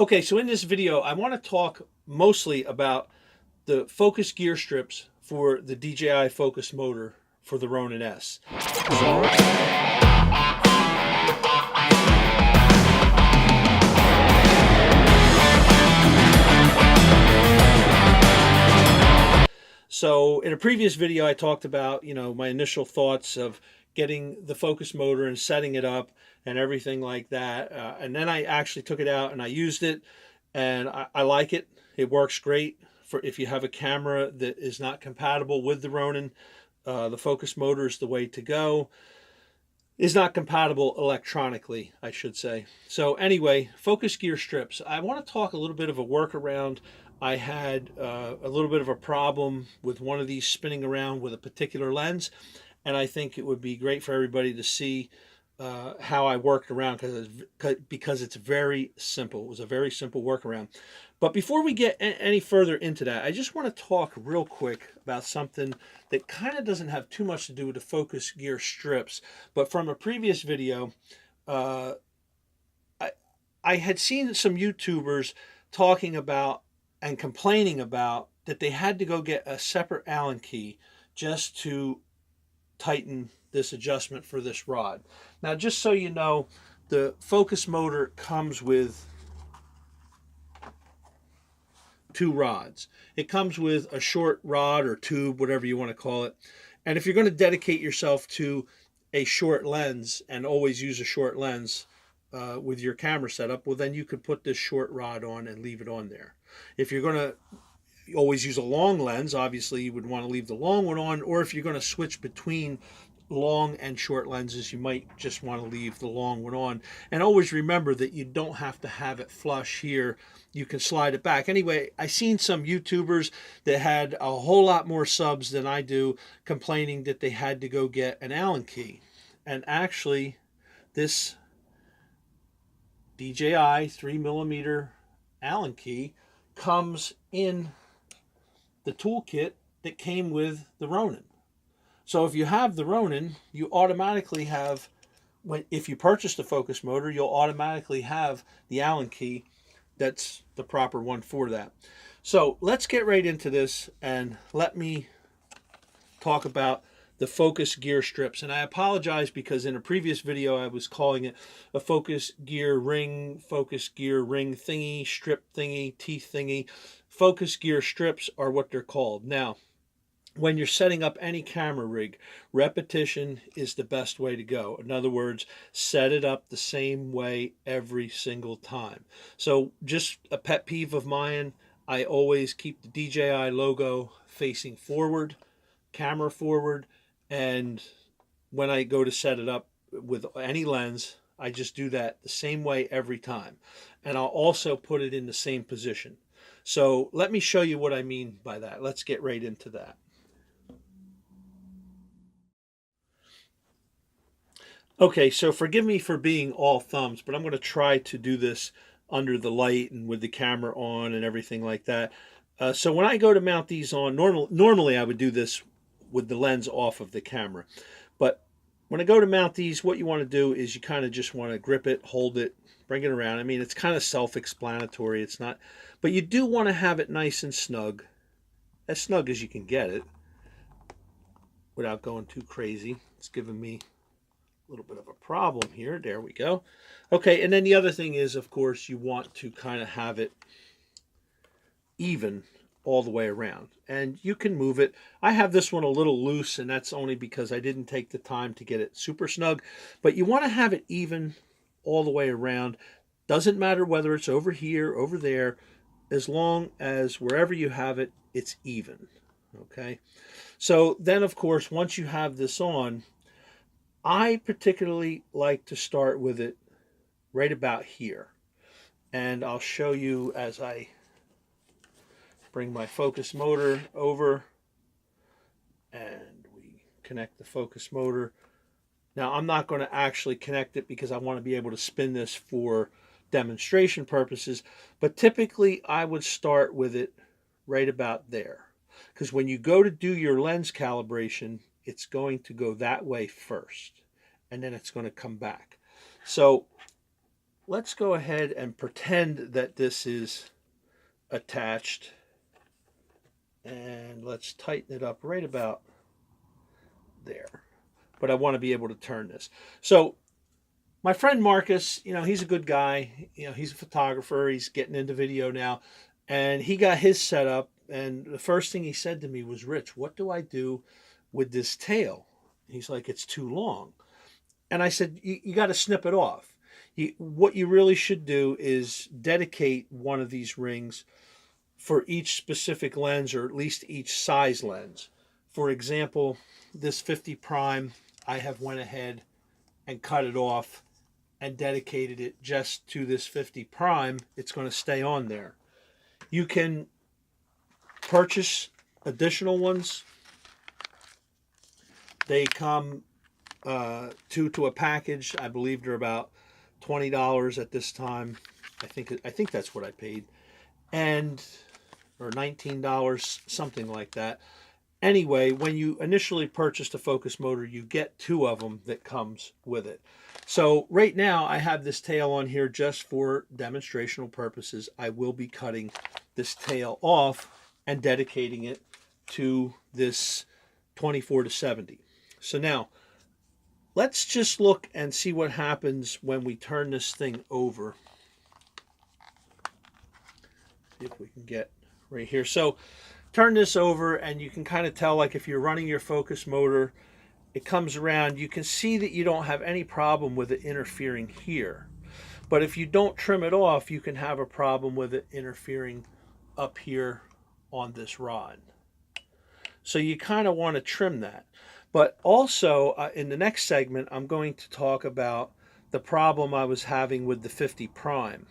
Okay, so in this video, I want to talk mostly about the focus gear strips for the DJI focus motor for the Ronin S. So in a previous video, I talked about, my initial thoughts of getting the focus motor and setting it up and everything like that. And then I actually took it out and I used it, and I like it. It works great for if you have a camera that is not compatible with the Ronin. The focus motor is the way to go. Is not compatible electronically, I should say. So anyway, focus gear strips. I want to talk a little bit of a workaround. I had a little bit of a problem with one of these spinning around with a particular lens, and I think it would be great for everybody to see how I worked around because it's very simple. It was a very simple workaround. But before we get any further into that, I just want to talk real quick about something that kind of doesn't have too much to do with the focus gear strips. But from a previous video, uh, I, I had seen some YouTubers talking about and complaining about that they had to go get a separate Allen key just to tighten this adjustment for this rod. Now, just so you know, the focus motor comes with two rods. It comes with a short rod or tube, whatever you want to call it. And if you're going to dedicate yourself to a short lens and always use a short lens with your camera setup, well, then you could put this short rod on and leave it on there. If you're going to always use a long lens, obviously you would want to leave the long one on, or if you're going to switch between long and short lenses, you might just want to leave the long one on. And always remember that you don't have to have it flush here. You can slide it back. Anyway, I seen some YouTubers that had a whole lot more subs than I do complaining that they had to go get an Allen key. And actually, this DJI 3mm Allen key comes in the toolkit that came with the Ronin. So if you have the Ronin, you automatically have, if you purchase the focus motor, you'll automatically have the Allen key that's the proper one for that. So let's get right into this and let me talk about the focus gear strips. And I apologize because in a previous video I was calling it a focus gear ring thingy, strip thingy, teeth thingy. Focus gear strips are what they're called. Now, when you're setting up any camera rig, repetition is the best way to go. In other words, set it up the same way every single time. So just a pet peeve of mine, I always keep the DJI logo facing forward, camera forward, and when I go to set it up with any lens, I just do that the same way every time. And I'll also put it in the same position. So let me show you what I mean by that. Let's get right into that. Okay, so forgive me for being all thumbs, but I'm going to try to do this under the light and with the camera on and everything like that. So when I go to mount these on, normally I would do this with the lens off of the camera. But when I go to mount these, what you want to do is you kind of just want to grip it, hold it, bring it around. I mean, it's kind of self-explanatory. It's not, but you do want to have it nice and snug as you can get it without going too crazy. It's giving me little bit of a problem here. There we go. Okay, and then the other thing is, of course, you want to kind of have it even all the way around. And you can move it. I have this one a little loose, and that's only because I didn't take the time to get it super snug. But you want to have it even all the way around. Doesn't matter whether it's over here, over there, as long as wherever you have it, it's even. Okay? So then, of course, once you have this on, I particularly like to start with it right about here. And I'll show you as I bring my focus motor over and we connect the focus motor. Now, I'm not going to actually connect it because I want to be able to spin this for demonstration purposes, but typically I would start with it right about there. Because when you go to do your lens calibration, it's going to go that way first, and then it's going to come back. So let's go ahead and pretend that this is attached, and let's tighten it up right about there. But I want to be able to turn this. So my friend Marcus, he's a good guy. He's a photographer. He's getting into video now, and he got his set up. And the first thing he said to me was, "Rich, what do I do with this tail?" He's like, "It's too long." And I said, "You got to snip it off. What you really should do is dedicate one of these rings for each specific lens, or at least each size lens. For example, this 50 prime, I have went ahead and cut it off and dedicated it just to this 50 prime. It's going to stay on there. You can purchase additional ones. They come two to a package. I believe they're about $20 at this time. I think that's what I paid, and or $19, something like that. Anyway, when you initially purchase the focus motor, you get two of them that comes with it. So right now I have this tail on here just for demonstrational purposes. I will be cutting this tail off and dedicating it to this 24-70. So now let's just look and see what happens when we turn this thing over. See if we can get right here. So turn this over, and you can kind of tell, like if you're running your focus motor, it comes around. You can see that you don't have any problem with it interfering here. But if you don't trim it off, you can have a problem with it interfering up here on this rod. So you kind of want to trim that. But also in the next segment, I'm going to talk about the problem I was having with the 50 prime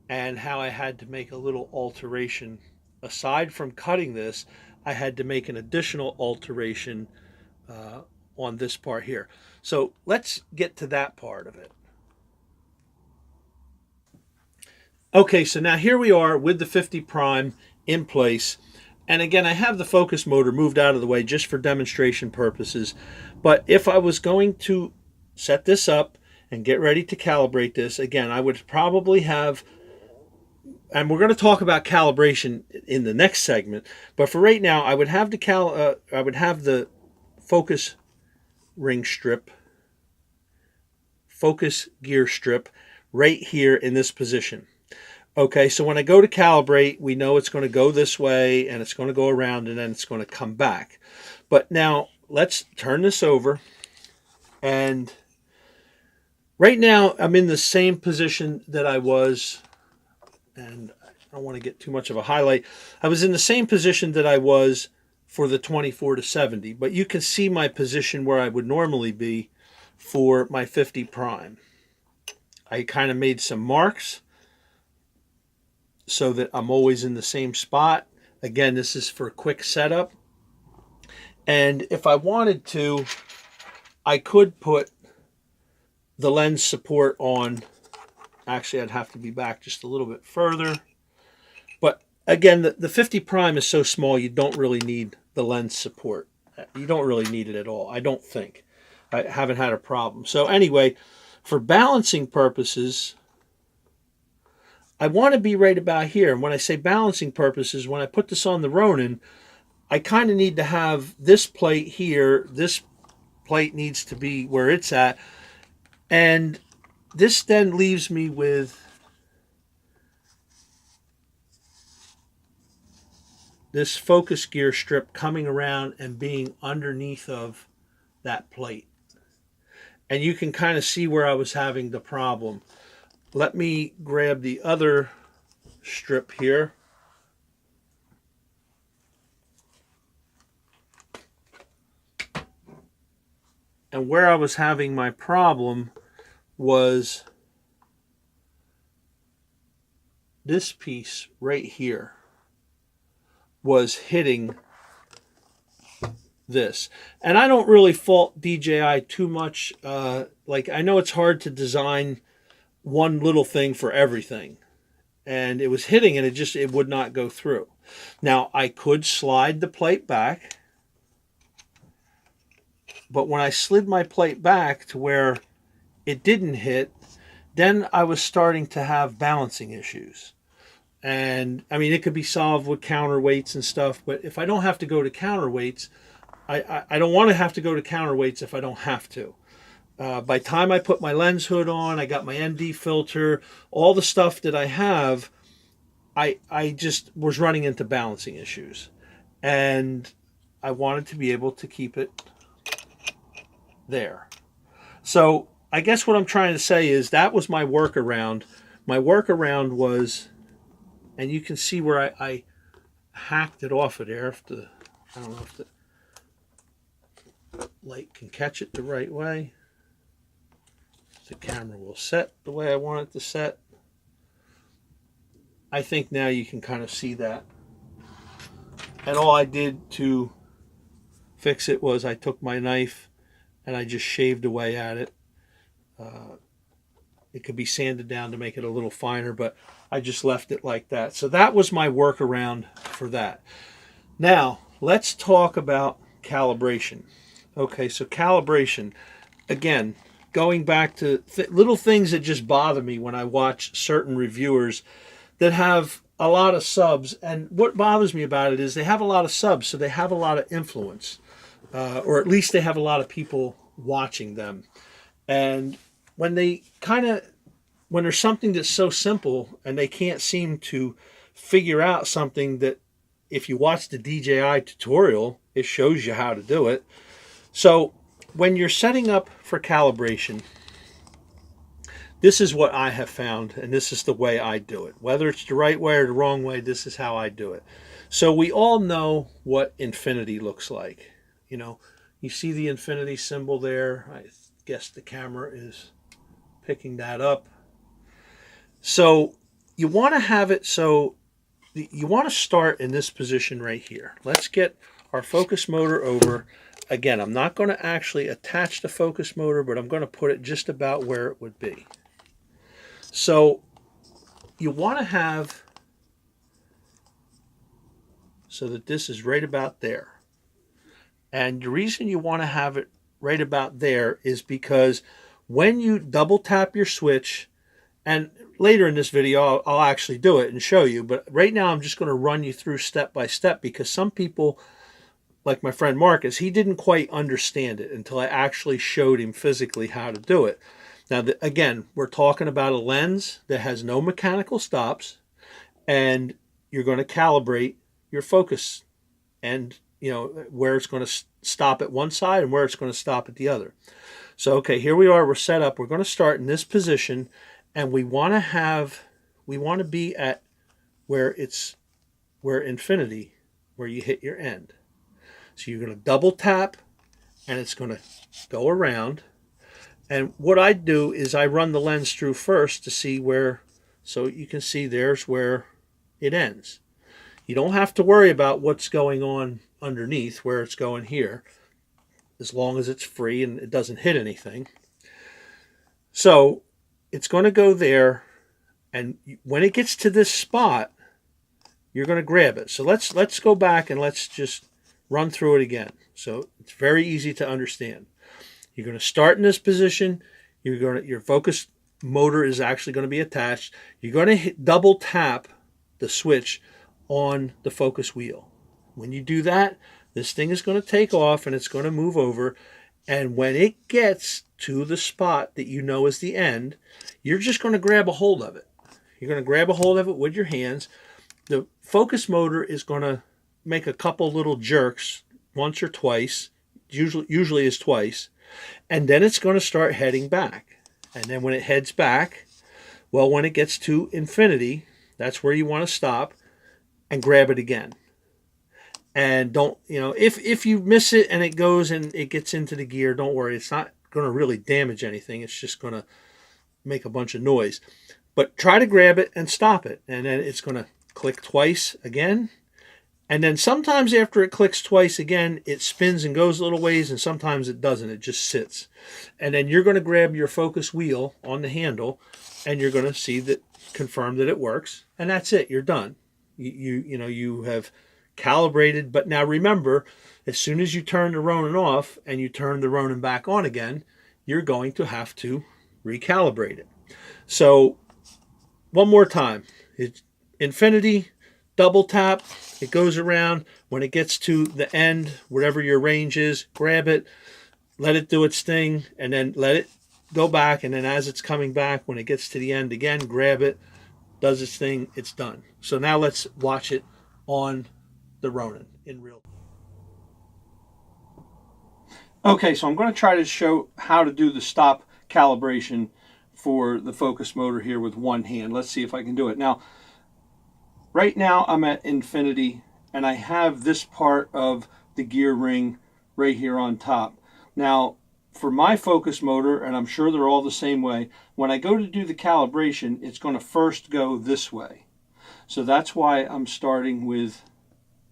and how I had to make a little alteration. Aside from cutting this, I had to make an additional alteration on this part here. So let's get to that part of it. Okay, so now here we are with the 50 prime in place. And again, I have the focus motor moved out of the way just for demonstration purposes. But if I was going to set this up and get ready to calibrate this, again, I would probably have, and we're going to talk about calibration in the next segment, but for right now, I would have the focus ring strip, focus gear strip right here in this position. Okay, so when I go to calibrate, we know it's going to go this way, and it's going to go around, and then it's going to come back. But now, let's turn this over. And right now, I'm in the same position that I was, and I don't want to get too much of a highlight. I was in the same position that I was for the 24-70, but you can see my position where I would normally be for my 50 prime. I kind of made some marks so that I'm always in the same spot. Again, this is for a quick setup. And if I wanted to, I could put the lens support on. Actually, I'd have to be back just a little bit further. But again, the 50 prime is so small, you don't really need the lens support. You don't really need it at all, I don't think. I haven't had a problem. So anyway, for balancing purposes, I want to be right about here. And when I say balancing purposes, when I put this on the Ronin, I kind of need to have this plate here. This plate needs to be where it's at. And this then leaves me with this focus gear strip coming around and being underneath of that plate. And you can kind of see where I was having the problem. Let me grab the other strip here. And where I was having my problem was this piece right here was hitting this. And I don't really fault DJI too much. Like, I know it's hard to design one little thing for everything, and it was hitting, and it would not go through. Now I could slide the plate back, but when I slid my plate back to where it didn't hit, then I was starting to have balancing issues. And I mean, it could be solved with counterweights and stuff, but if I don't have to go to counterweights, I don't want to have to go to counterweights if I don't have to. By the time I put my lens hood on, I got my ND filter, all the stuff that I have, I just was running into balancing issues. And I wanted to be able to keep it there. So I guess what I'm trying to say is that was my workaround. My workaround was, and you can see where I hacked it off of there. I don't know if the light can catch it the right way. The camera will set the way I want it to set. I think now you can kind of see that. And all I did to fix it was I took my knife and I just shaved away at it. It could be sanded down to make it a little finer, but I just left it like that. So that was my workaround for that. Now, let's talk about calibration. Okay, so calibration, again, going back to little things that just bother me when I watch certain reviewers that have a lot of subs. And what bothers me about it is they have a lot of subs, so they have a lot of influence, or at least they have a lot of people watching them. And when there's something that's so simple and they can't seem to figure out something that if you watch the DJI tutorial, it shows you how to do it. So when you're setting up for calibration, this is what I have found, and this is the way I do it. Whether it's the right way or the wrong way, this is how I do it. So we all know what infinity looks like. You know, you see the infinity symbol there. I guess the camera is picking that up. So you want to have it so you want to start in this position right here. Let's get our focus motor over. Again, I'm not going to actually attach the focus motor, but I'm going to put it just about where it would be. So you want to have so that this is right about there. And the reason you want to have it right about there is because when you double tap your switch, and later in this video I'll actually do it and show you, but right now I'm just going to run you through step by step, because some people, like my friend Marcus, he didn't quite understand it until I actually showed him physically how to do it. Now, again, we're talking about a lens that has no mechanical stops, and you're going to calibrate your focus and, you know, where it's going to stop at one side and where it's going to stop at the other. So, okay, here we are. We're set up. We're going to start in this position, and we want to be at where infinity, where you hit your end. So you're going to double tap, and it's going to go around. And what I do is I run the lens through first to see where, so you can see there's where it ends. You don't have to worry about what's going on underneath, where it's going here, as long as it's free and it doesn't hit anything. So it's going to go there, and when it gets to this spot, you're going to grab it. So let's go back and let's just run through it again. So it's very easy to understand. You're going to start in this position. Your focus motor is actually going to be attached. You're going to double tap the switch on the focus wheel. When you do that, this thing is going to take off and it's going to move over. And when it gets to the spot that you know is the end, you're just going to grab a hold of it. You're going to grab a hold of it with your hands. The focus motor is going to make a couple little jerks once or twice. Usually is twice. And then it's going to start heading back. And then when it heads back, well, when it gets to infinity, that's where you want to stop and grab it again. And don't, you know, if you miss it and it goes and it gets into the gear, don't worry. It's not going to really damage anything. It's just going to make a bunch of noise. But try to grab it and stop it. And then it's going to click twice again. And then sometimes after it clicks twice again, it spins and goes a little ways, and sometimes it doesn't. It just sits. And then you're going to grab your focus wheel on the handle, and you're going to see that, confirm that it works, and that's it. You're done. You have calibrated. But now remember, as soon as you turn the Ronin off and you turn the Ronin back on again, you're going to have to recalibrate it. So one more time, it's infinity, double tap, it goes around. When it gets to the end, whatever your range is, grab it, let it do its thing, and then let it go back. And then as it's coming back, when it gets to the end again, grab it, does its thing, it's done. So now let's watch it on the Ronin in real time. Okay, so I'm going to try to show how to do the stop calibration for the focus motor here with one hand. Let's see if I can do it. Now, right now I'm at infinity, and I have this part of the gear ring right here on top. Now, for my focus motor, and I'm sure they're all the same way, when I go to do the calibration, it's going to first go this way. So that's why I'm starting with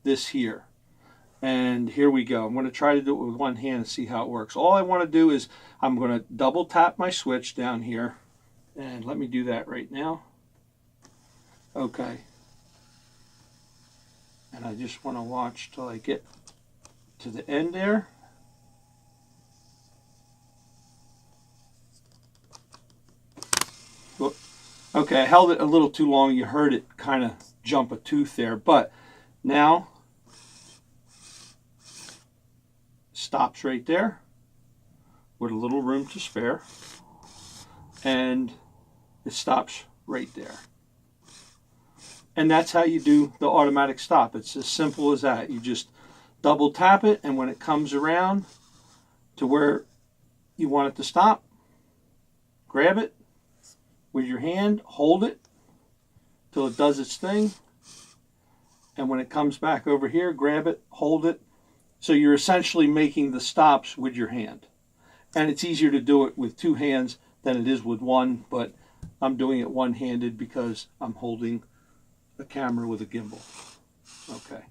this here. And here we go. I'm going to try to do it with one hand and see how it works. All I want to do is I'm going to double tap my switch down here. And let me do that right now. Okay. And I just want to watch till I get to the end there. Okay, I held it a little too long. You heard it kind of jump a tooth there. But now, stops right there with a little room to spare. And it stops right there. And that's how you do the automatic stop. It's as simple as that. You just double tap it, and when it comes around to where you want it to stop, grab it with your hand, hold it till it does its thing, and when it comes back over here, grab it, hold it. So you're essentially making the stops with your hand. And it's easier to do it with two hands than it is with one, but I'm doing it one-handed because I'm holding a camera with a gimbal. Okay.